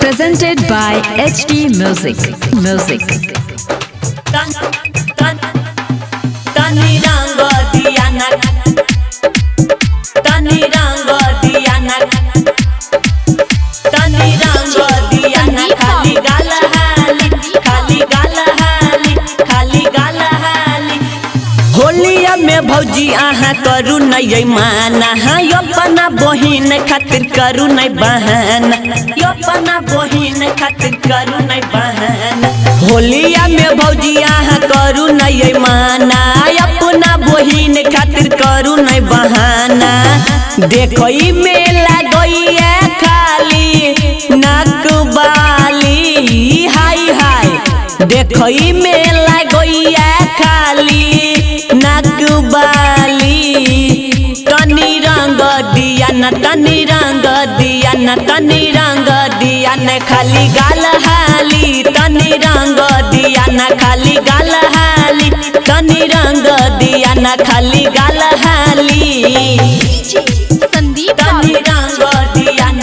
Presented by HD Music. तनी रंग दिया ना, तनी रंग दिया ना, तनी रंग दिया ना। खाली गाल हाली, खाली गाल हाली, खाली गाल हाली। होलिया में भौजी आहा करू नहीं माना, हाँ अपना बहिन खातिर करू नहीं बहाना, अपना बहिन खातिर करू नहीं बहाना। होलिया में भौजी आहा करू नहीं माना, अपना बहिन खातिर करू नहीं बहाना। देखो ई मेला गईया खाली नकबाली, हाय हाय। देखो ई मेला गईया खाली नकबाली। तनी रंग दिया न, तनी रंग दिया न, तनी रंग दिया न। खाली गाल हाली, तनी रंग दिया न। खाली गाल हाली, तनी रंग दिया न। खाली गाल हाली, तनी रंग दिया न,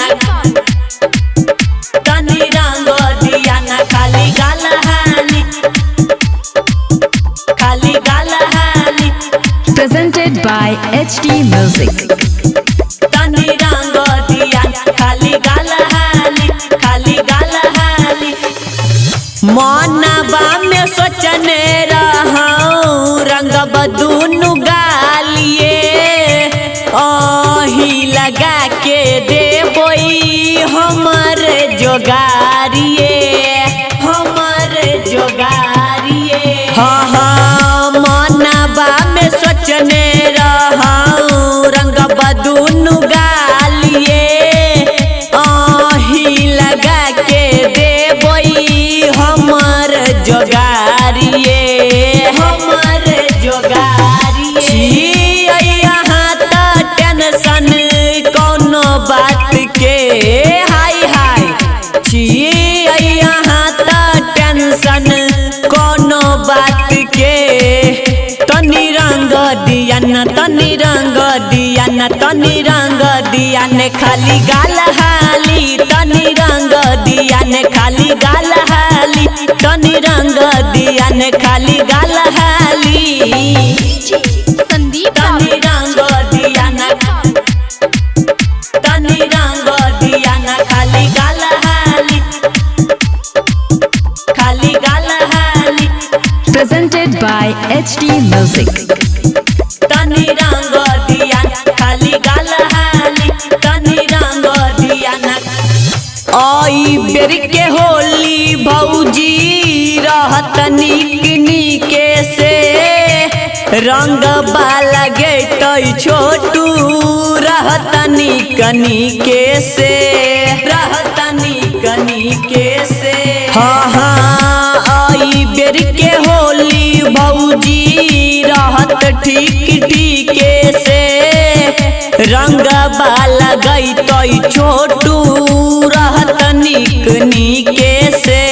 तनी रंग दिया न। खाली गाल हाली, खाली गाल हाली। Presented by HD Music. तनी रंग दिया न, खाली गाल हाली, खाली गाल हाली। मनवा में सोचने रहूं रंग बदूनु गालिए, ओही लगा के देबोई हमर जोगारिए, हमर जोगारिए। हाँ हाँ मनवा में सोचने रहूं रंग बदूनु गालिए, ओही लगा के देबोई हमर जोगारिए, हमर जोगारिए। यहाँ त टेंशन कोनो बात के, हाय हाय। यहाँ त टेंशन कोनो बात के। तनी रंग दिया न, तनी रंग दिया न, तनी रंग दिया न। खाली गाल हाली, तनी रंग दिया न। खाली गाल हाली, तनी रंग दिया न। खाली गाल हाली, तनी रंग दिया न, तनी रंग दिया न। खाली गाल हाली, खाली गाल हाली। Presented by HD Music. तनी रंग दिया न, खाली गाल हाली, तनी रंग दिया न। आई बेर के होली भौजी रहत निक निके से, रंग बाला गेटई छोटू रहत निक निके से, रहत निक निके से। हाँ हाँ आई बेर के होली भौजी रहत ठीक ठीके से, रंग बाला गई छोटू रहत निक निके से,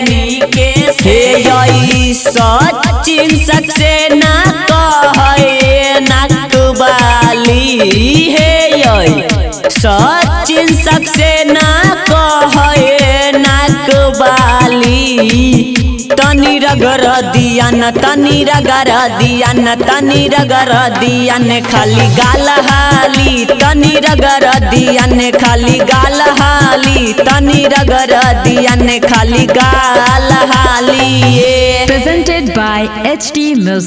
निके से। यही सचिन सबसे ना कहे नकबाली, हे यही सचिन सबसे ना कहे नकबाली। तनी रगड़ दिया न, तनी रगड़ दिया न, तनी रगड़ दिया न। खाली गाल हाली, तनी रगड़ दिया न। खाली गाल हाली, तनी रगड़ दिया न। खाली गाल हाली। Presented by HD Music.